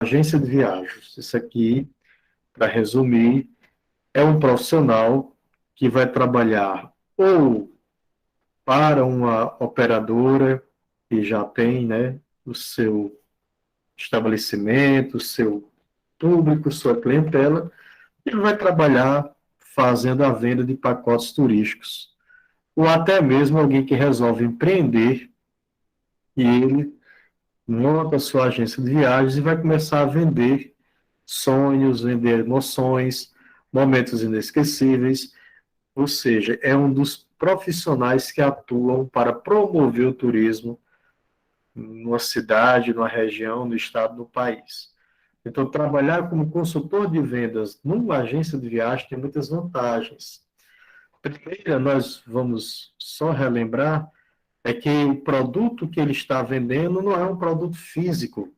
Agência de viagens. Isso aqui, para resumir, é um profissional que vai trabalhar ou para uma operadora que já tem, né, o seu estabelecimento, o seu público, sua clientela, ele vai trabalhar fazendo a venda de pacotes turísticos. Ou até mesmo alguém que resolve empreender e ele monta a sua agência de viagens e vai começar a vender sonhos, vender emoções, momentos inesquecíveis. Ou seja, é um dos profissionais que atuam para promover o turismo numa cidade, numa região, no estado, do país. Então, trabalhar como consultor de vendas numa agência de viagem tem muitas vantagens. Primeira, nós vamos só relembrar, é que o produto que ele está vendendo não é um produto físico.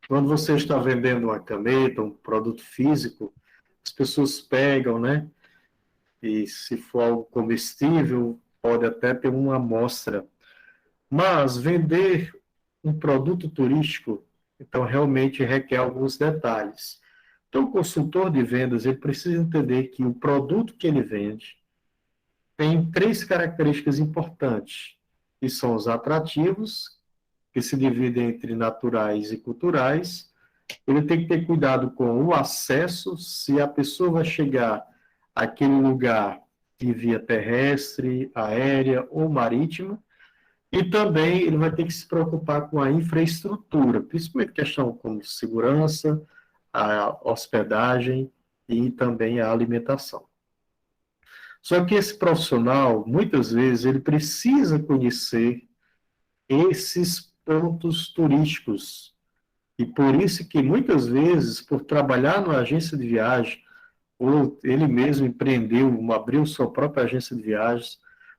Quando você está vendendo uma caneta, um produto físico, as pessoas pegam, né? E se for algo comestível, pode até ter uma amostra. Mas vender um produto turístico, então realmente requer alguns detalhes. Então, o consultor de vendas, ele precisa entender que o produto que ele vende tem três características importantes, que são os atrativos, que se dividem entre naturais e culturais. Ele tem que ter cuidado com o acesso, se a pessoa vai chegar àquele lugar de via terrestre, aérea ou marítima, e também ele vai ter que se preocupar com a infraestrutura, principalmente questão como segurança, a hospedagem e também a alimentação. Só que esse profissional, muitas vezes, ele precisa conhecer esses pontos turísticos. E por isso que, muitas vezes, por trabalhar numa agência de viagem, ou ele mesmo empreendeu, abriu sua própria agência de viagens,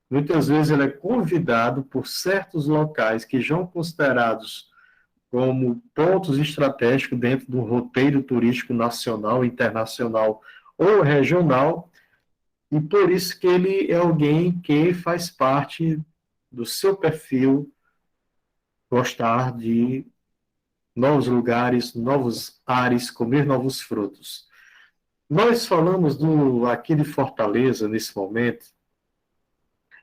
muitas vezes ele é convidado por certos locais que são considerados como pontos estratégicos dentro do roteiro turístico nacional, internacional ou regional, e por isso que ele é alguém que faz parte do seu perfil gostar de novos lugares, novos ares, comer novos frutos. Nós falamos aqui de Fortaleza nesse momento,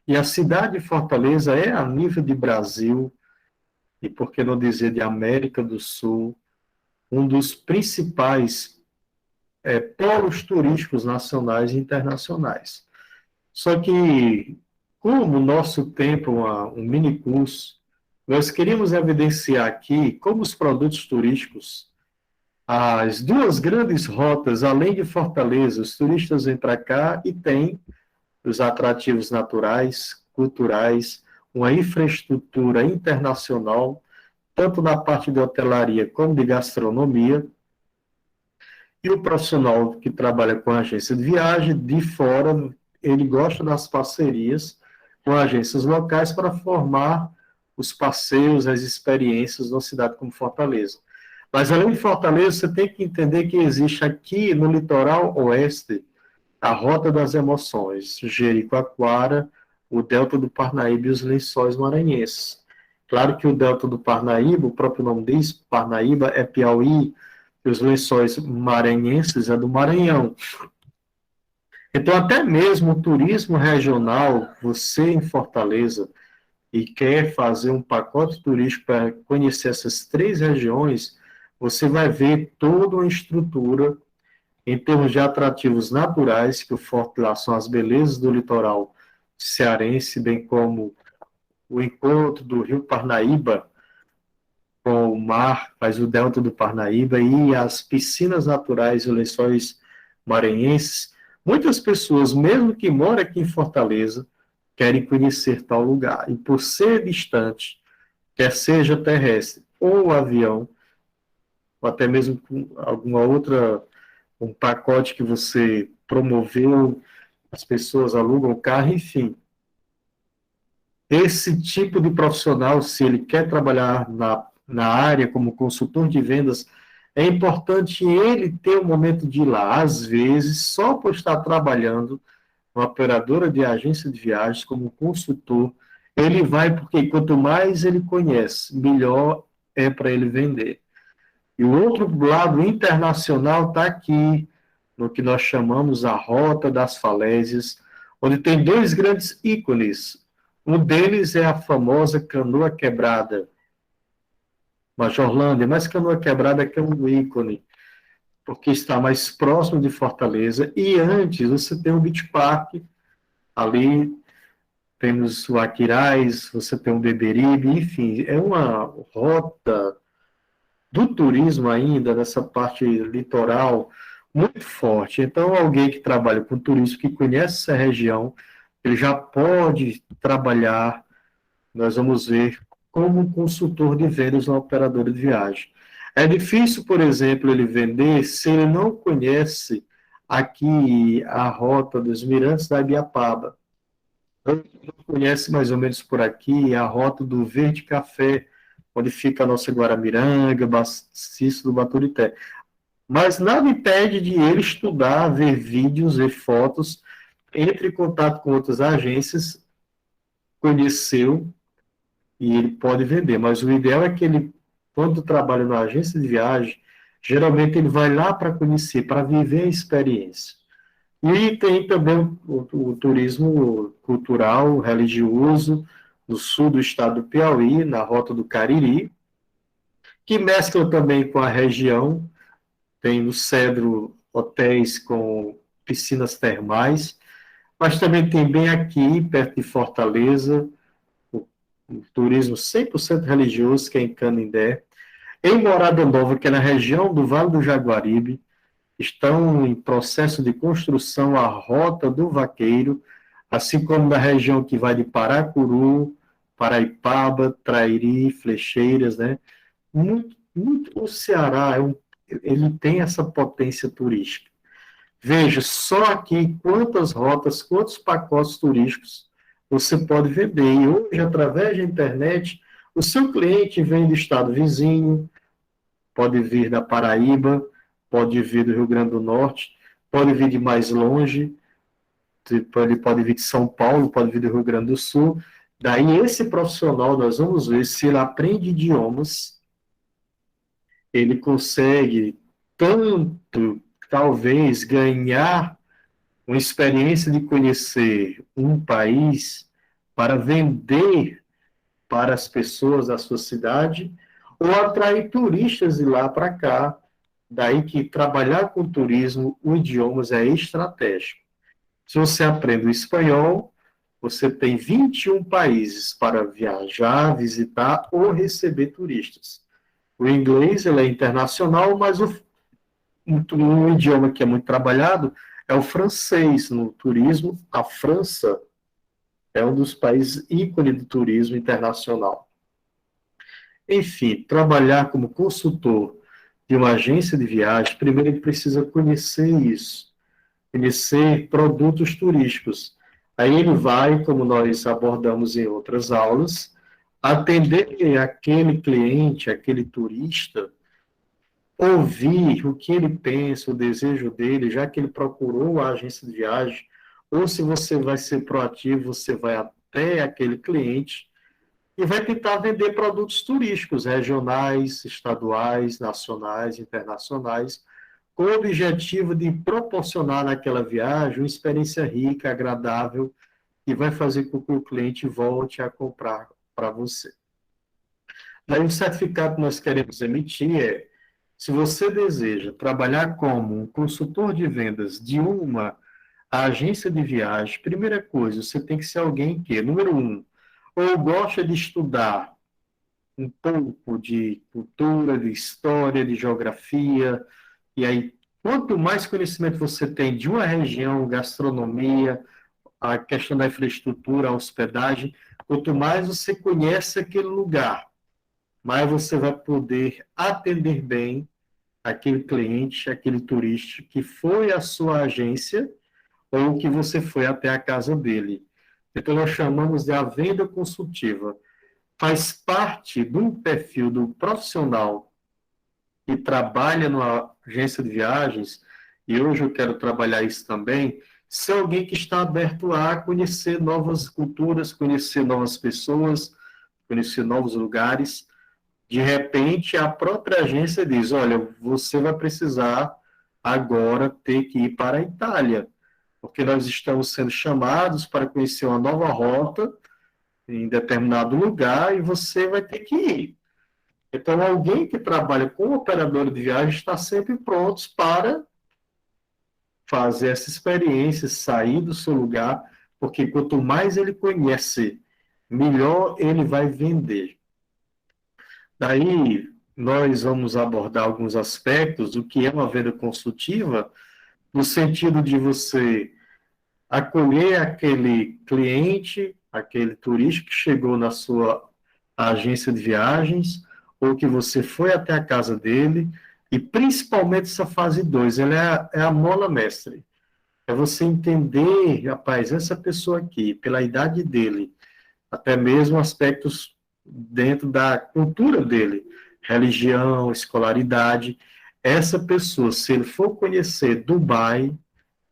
e a cidade de Fortaleza é, a nível de Brasil, e por que não dizer de América do Sul, um dos principais polos turísticos nacionais e internacionais. Só que, como o nosso tempo um mini curso, nós queríamos evidenciar aqui como os produtos turísticos, as duas grandes rotas, além de Fortaleza, os turistas vêm para cá e têm os atrativos naturais, culturais, uma infraestrutura internacional, tanto na parte de hotelaria como de gastronomia, e o profissional que trabalha com agência de viagem, de fora, ele gosta das parcerias com agências locais para formar os passeios, as experiências numa cidade como Fortaleza. Mas, além de Fortaleza, você tem que entender que existe aqui no litoral oeste a Rota das Emoções, Jericoacoara, o Delta do Parnaíba e os Lençóis Maranhenses. Claro que o Delta do Parnaíba, o próprio nome diz, Parnaíba é Piauí, e os Lençóis Maranhenses é do Maranhão. Então, até mesmo o turismo regional, você em Fortaleza, e quer fazer um pacote turístico para conhecer essas três regiões, você vai ver toda uma estrutura em termos de atrativos naturais, que o forte lá são as belezas do litoral cearense, bem como o encontro do rio Parnaíba com o mar, faz o delta do Parnaíba, e as piscinas naturais e lençóis maranhenses. Muitas pessoas, mesmo que moram aqui em Fortaleza, querem conhecer tal lugar. E por ser distante, quer seja terrestre ou avião, ou até mesmo com alguma outra, um pacote que você promoveu, as pessoas alugam o carro, enfim. Esse tipo de profissional, se ele quer trabalhar na área como consultor de vendas, é importante ele ter um momento de ir lá. Às vezes, só por estar trabalhando uma operadora de agência de viagens como consultor, ele vai, porque quanto mais ele conhece, melhor é para ele vender. E o outro lado internacional está aqui, no que nós chamamos a Rota das Falésias, onde tem dois grandes ícones. Um deles é a famosa Canoa Quebrada, Majorlândia, mas Canoa Quebrada que é um ícone, porque está mais próximo de Fortaleza. E antes você tem o Beach Park, ali temos o Aquiraz, você tem o Beberibe, enfim, é uma rota do turismo ainda, nessa parte litoral, muito forte. Então, alguém que trabalha com turismo, que conhece essa região, ele já pode trabalhar, nós vamos ver, como consultor de vendas na operadora de viagem. É difícil, por exemplo, ele vender se ele não conhece aqui a rota dos Mirantes da Ibiapaba. Não conhece mais ou menos por aqui a rota do Verde Café, onde fica a nossa Guaramiranga, Baciço do Baturité. Mas nada impede de ele estudar, ver vídeos, ver fotos, entre em contato com outras agências, conheceu e ele pode vender. Mas o ideal é que ele, quando trabalha na agência de viagem, geralmente ele vai lá para conhecer, para viver a experiência. E tem também o turismo cultural, religioso, no sul do estado do Piauí, na Rota do Cariri, que mescla também com a região. Tem no Cedro hotéis com piscinas termais, mas também tem bem aqui, perto de Fortaleza, o turismo 100% religioso, que é em Canindé. Em Morada Nova, que é na região do Vale do Jaguaribe, estão em processo de construção a Rota do Vaqueiro, assim como na região que vai de Paracuru, Paraipaba, Trairi, Flecheiras, né? O Ceará ele tem essa potência turística. Veja só aqui quantas rotas, quantos pacotes turísticos você pode vender. E hoje, através da internet, o seu cliente vem do estado vizinho, pode vir da Paraíba, pode vir do Rio Grande do Norte, pode vir de mais longe, ele pode vir de São Paulo, pode vir do Rio Grande do Sul. Daí, esse profissional, nós vamos ver se ele aprende idiomas, ele consegue tanto, talvez, ganhar uma experiência de conhecer um país para vender para as pessoas da sua cidade ou atrair turistas de lá para cá. Daí que trabalhar com turismo, o idiomas é estratégico. Se você aprende o espanhol, você tem 21 países para viajar, visitar ou receber turistas. O inglês ele é internacional, mas um idioma que é muito trabalhado é o francês. No turismo, a França é um dos países ícone do turismo internacional. Enfim, trabalhar como consultor de uma agência de viagem, primeiro ele precisa conhecer isso, conhecer produtos turísticos. Aí ele vai, como nós abordamos em outras aulas, atender aquele cliente, aquele turista, ouvir o que ele pensa, o desejo dele, já que ele procurou a agência de viagem, ou se você vai ser proativo, você vai até aquele cliente e vai tentar vender produtos turísticos, regionais, estaduais, nacionais, internacionais, com o objetivo de proporcionar naquela viagem uma experiência rica, agradável, e vai fazer com que o cliente volte a comprar para você. Daí o certificado que nós queremos emitir é: se você deseja trabalhar como um consultor de vendas de uma agência de viagem, primeira coisa, você tem que ser alguém que, número um, ou gosta de estudar um pouco de cultura, de história, de geografia, e aí, quanto mais conhecimento você tem de uma região, gastronomia, a questão da infraestrutura, a hospedagem, quanto mais você conhece aquele lugar, mais você vai poder atender bem aquele cliente, aquele turista que foi à sua agência ou que você foi até a casa dele. Então, nós chamamos de a venda consultiva. Faz parte do perfil do profissional que trabalha numa agência de viagens, e hoje eu quero trabalhar isso também, ser alguém que está aberto a conhecer novas culturas, conhecer novas pessoas, conhecer novos lugares, De repente, a própria agência diz, olha, você vai precisar agora ter que ir para a Itália, porque nós estamos sendo chamados para conhecer uma nova rota em determinado lugar e você vai ter que ir. Então, alguém que trabalha com operador de viagem está sempre pronto para fazer essa experiência, sair do seu lugar, porque quanto mais ele conhece, melhor ele vai vender. Daí, nós vamos abordar alguns aspectos do que é uma venda consultiva, no sentido de você acolher aquele cliente, aquele turista que chegou na sua agência de viagens, ou que você foi até a casa dele, e principalmente essa fase 2, ela é a mola mestre. É você entender, rapaz, essa pessoa aqui, pela idade dele, até mesmo aspectos dentro da cultura dele, religião, escolaridade, essa pessoa, se ele for conhecer Dubai,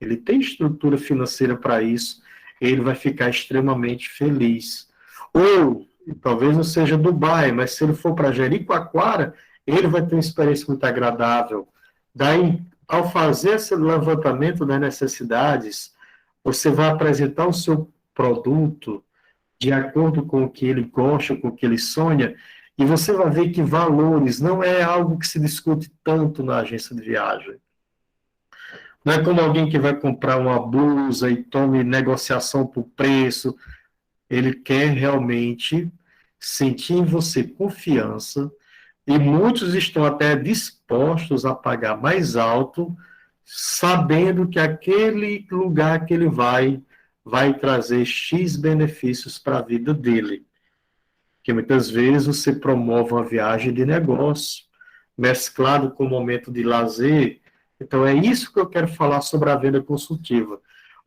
ele tem estrutura financeira para isso, ele vai ficar extremamente feliz. Ou, talvez não seja Dubai, mas se ele for para Jericoacoara, ele vai ter uma experiência muito agradável. Daí, ao fazer esse levantamento das necessidades, você vai apresentar o seu produto de acordo com o que ele gosta, com o que ele sonha, e você vai ver que valores não é algo que se discute tanto na agência de viagem. Não é como alguém que vai comprar uma blusa e tome negociação por preço. Ele quer realmente sentir em você confiança e muitos estão até dispostos a pagar mais alto, sabendo que aquele lugar que ele vai trazer X benefícios para a vida dele. Porque muitas vezes você promove uma viagem de negócio, mesclado com um momento de lazer. Então, é isso que eu quero falar sobre a venda consultiva.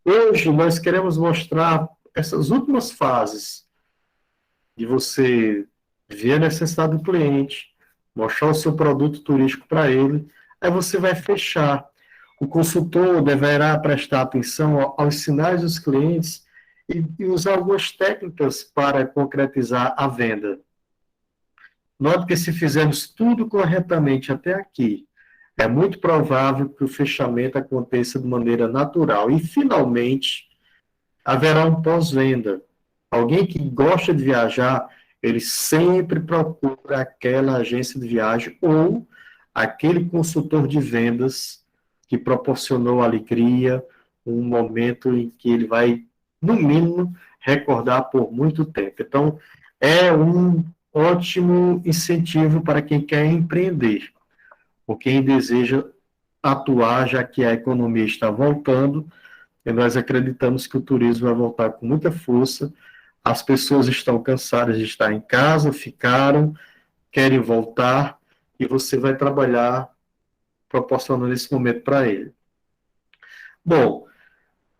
Hoje, nós queremos mostrar essas últimas fases de você ver a necessidade do cliente, mostrar o seu produto turístico para ele, aí você vai fechar. O consultor deverá prestar atenção aos sinais dos clientes e usar algumas técnicas para concretizar a venda. Note que se fizermos tudo corretamente até aqui, é muito provável que o fechamento aconteça de maneira natural. E, finalmente, haverá um pós-venda. Alguém que gosta de viajar, ele sempre procura aquela agência de viagem ou aquele consultor de vendas que proporcionou alegria, um momento em que ele vai, no mínimo, recordar por muito tempo. Então, é um ótimo incentivo para quem quer empreender, ou quem deseja atuar, já que a economia está voltando, e nós acreditamos que o turismo vai voltar com muita força. As pessoas estão cansadas de estar em casa, ficaram, querem voltar, e você vai trabalhar proporcionando esse momento para ele. Bom,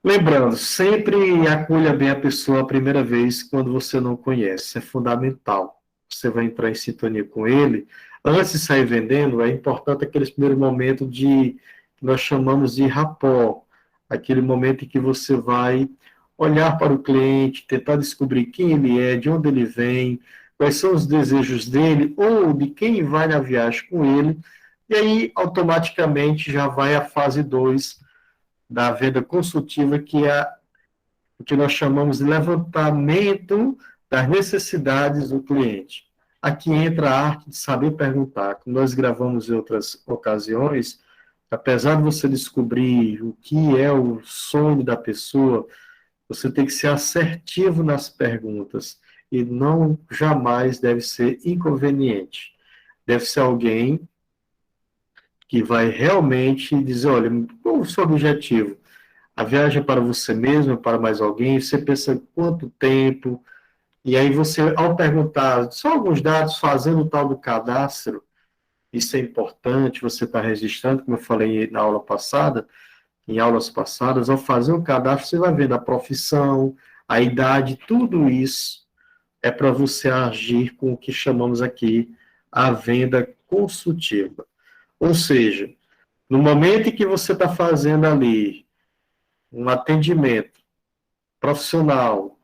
lembrando, sempre acolha bem a pessoa a primeira vez quando você não conhece, é fundamental. Você vai entrar em sintonia com ele. Antes de sair vendendo, é importante aquele primeiro momento que nós chamamos de rapport, aquele momento em que você vai olhar para o cliente, tentar descobrir quem ele é, de onde ele vem, quais são os desejos dele ou de quem vai na viagem com ele, e aí automaticamente já vai a fase 2 da venda consultiva, que é o que nós chamamos de levantamento das necessidades do cliente. Aqui entra a arte de saber perguntar. Como nós gravamos em outras ocasiões, apesar de você descobrir o que é o sonho da pessoa, você tem que ser assertivo nas perguntas e não jamais deve ser inconveniente. Deve ser alguém que vai realmente dizer, olha, qual é o seu objetivo? A viagem é para você mesmo, é para mais alguém? Você pensa quanto tempo? E aí você, ao perguntar só alguns dados, fazendo o tal do cadastro, isso é importante, você está registrando, como eu falei na aula passada, em aulas passadas, ao fazer o cadastro, você vai vendo a profissão, a idade, tudo isso é para você agir com o que chamamos aqui a venda consultiva. Ou seja, no momento em que você está fazendo ali um atendimento profissional,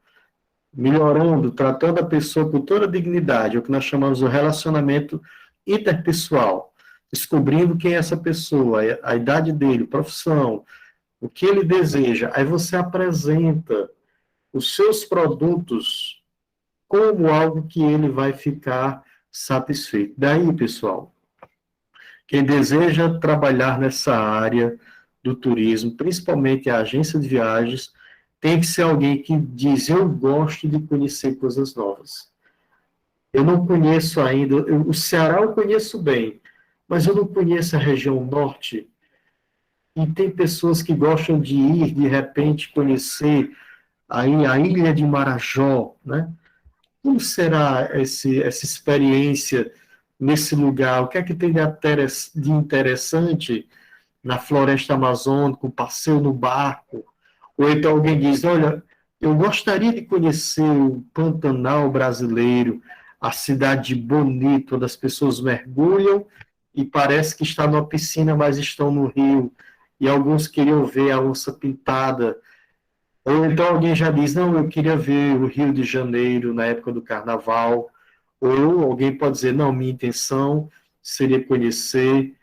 melhorando, tratando a pessoa com toda a dignidade, é o que nós chamamos de relacionamento interpessoal, descobrindo quem é essa pessoa, a idade dele, profissão, o que ele deseja. Aí você apresenta os seus produtos como algo que ele vai ficar satisfeito. Daí, pessoal, quem deseja trabalhar nessa área do turismo, principalmente a agência de viagens, tem que ser alguém que diz, eu gosto de conhecer coisas novas. Eu não conheço ainda, o Ceará eu conheço bem, mas eu não conheço a região norte. E tem pessoas que gostam de ir, de repente, conhecer aí a ilha de Marajó, né? Como será essa experiência nesse lugar? O que é que tem de interessante na floresta amazônica, o passeio no barco? Ou então alguém diz, olha, eu gostaria de conhecer o Pantanal brasileiro, a cidade bonita, onde as pessoas mergulham e parece que está numa piscina, mas estão no rio. E alguns queriam ver a onça pintada. Ou então alguém já diz, não, eu queria ver o Rio de Janeiro na época do Carnaval. Ou alguém pode dizer, não, minha intenção seria conhecer,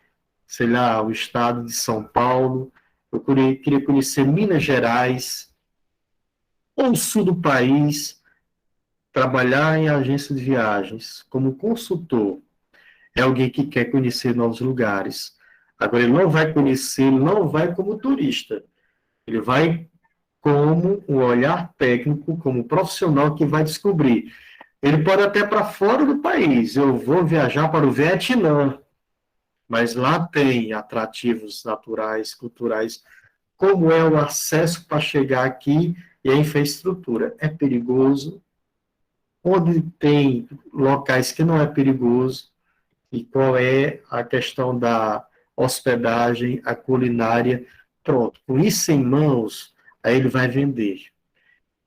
sei lá, o estado de São Paulo, eu queria conhecer Minas Gerais, ou o sul do país, trabalhar em agência de viagens como consultor. É alguém que quer conhecer novos lugares. Agora, ele não vai conhecer, ele não vai como turista. Ele vai como um olhar técnico, como profissional que vai descobrir. Ele pode até para fora do país. Eu vou viajar para o Vietnã, mas lá tem atrativos naturais, culturais. Como é o acesso para chegar aqui e a infraestrutura? É perigoso? Onde tem locais que não é perigoso? E qual é a questão da hospedagem, a culinária? Pronto, com isso em mãos, aí ele vai vender.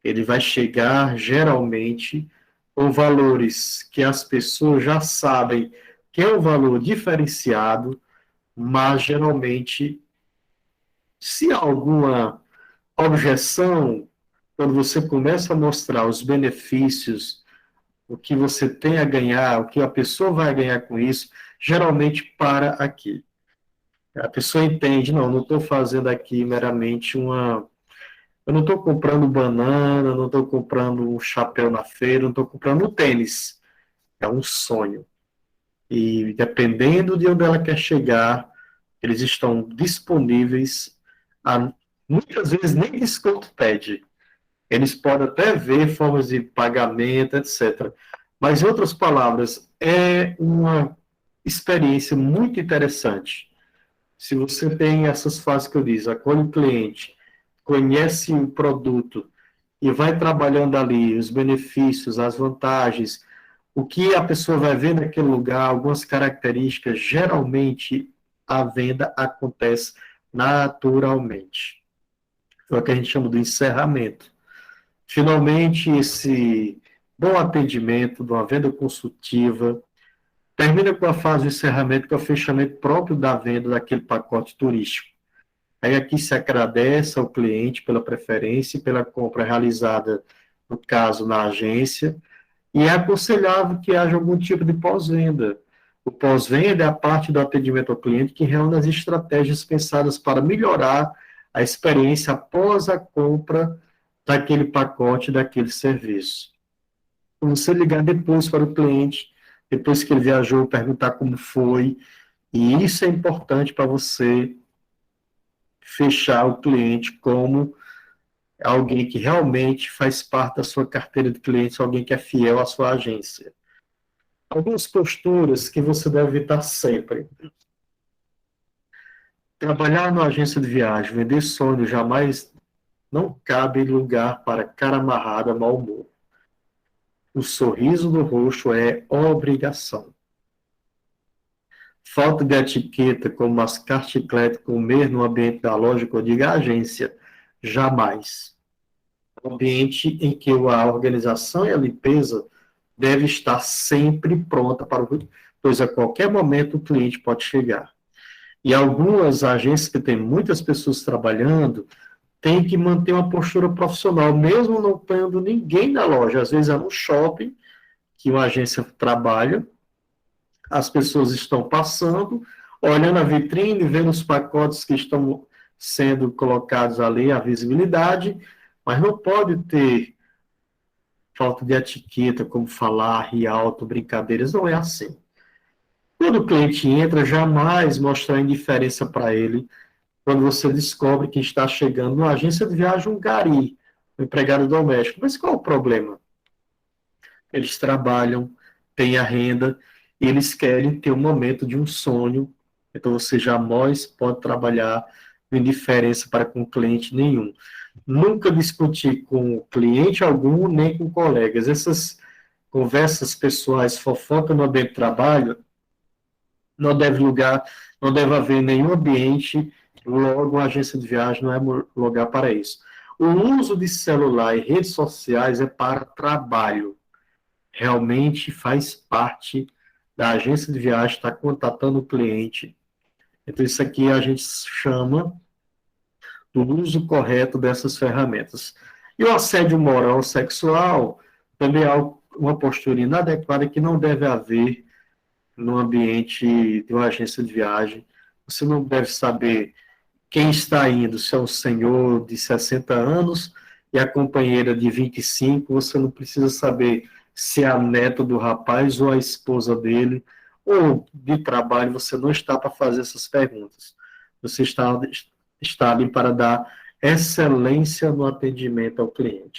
Ele vai chegar, geralmente, com valores que as pessoas já sabem que é um valor diferenciado, mas, geralmente, se há alguma objeção, quando você começa a mostrar os benefícios, o que você tem a ganhar, o que a pessoa vai ganhar com isso, geralmente para aqui. A pessoa entende, não estou fazendo aqui meramente uma. Eu não estou comprando banana, não estou comprando um chapéu na feira, não estou comprando um tênis. É um sonho. E dependendo de onde ela quer chegar, eles estão disponíveis a, muitas vezes nem desconto pede. Eles podem até ver formas de pagamento, etc. Mas, em outras palavras, é uma experiência muito interessante. Se você tem essas fases que eu disse, acolhe o cliente, conhece o produto e vai trabalhando ali os benefícios, as vantagens, o que a pessoa vai ver naquele lugar, algumas características, geralmente a venda acontece naturalmente. É o que a gente chama de encerramento. Finalmente, esse bom atendimento, de uma venda consultiva, termina com a fase de encerramento, que é o fechamento próprio da venda daquele pacote turístico. Aí aqui se agradece ao cliente pela preferência e pela compra realizada, no caso, na agência, e é aconselhável que haja algum tipo de pós-venda. O pós-venda é a parte do atendimento ao cliente que reúne as estratégias pensadas para melhorar a experiência após a compra daquele pacote, daquele serviço. Você ligar depois para o cliente, depois que ele viajou, perguntar como foi, e isso é importante para você fechar o cliente como alguém que realmente faz parte da sua carteira de clientes, alguém que é fiel à sua agência. Algumas posturas que você deve evitar sempre. Trabalhar numa agência de viagem, vender sonho, jamais não cabe lugar para cara amarrada, mau humor. O sorriso no rosto é obrigação. Falta de etiqueta, como mascar chiclete, comer no ambiente da loja, que eu digo agência, jamais. Ambiente em que a organização e a limpeza deve estar sempre pronta para o, pois a qualquer momento o cliente pode chegar. E algumas agências que têm muitas pessoas trabalhando tem que manter uma postura profissional, mesmo não tendo ninguém na loja. Às vezes é no shopping que uma agência trabalha, as pessoas estão passando, olhando a vitrine, vendo os pacotes que estão sendo colocados ali, a visibilidade, mas não pode ter falta de etiqueta, como falar, rir alto, brincadeiras, não é assim. Quando o cliente entra, jamais mostrar indiferença para ele quando você descobre que está chegando numa agência de viagem um gari, um empregado doméstico. Mas qual o problema? Eles trabalham, têm a renda, e eles querem ter um momento de um sonho. Então, você jamais pode trabalhar com indiferença para com cliente nenhum. Nunca discutir com cliente algum, nem com colegas. Essas conversas pessoais, fofoca no ambiente de trabalho, não deve haver nenhum ambiente, logo a agência de viagem não é lugar para isso. O uso de celular e redes sociais é para trabalho. Realmente faz parte da agência de viagem estar contatando o cliente. Então, isso aqui a gente chama do uso correto dessas ferramentas. E o assédio moral sexual também é uma postura inadequada que não deve haver no ambiente de uma agência de viagem. Você não deve saber quem está indo, se é um senhor de 60 anos e a companheira de 25, você não precisa saber se é a neta do rapaz ou a esposa dele, ou de trabalho, você não está para fazer essas perguntas. Você está ali para dar excelência no atendimento ao cliente.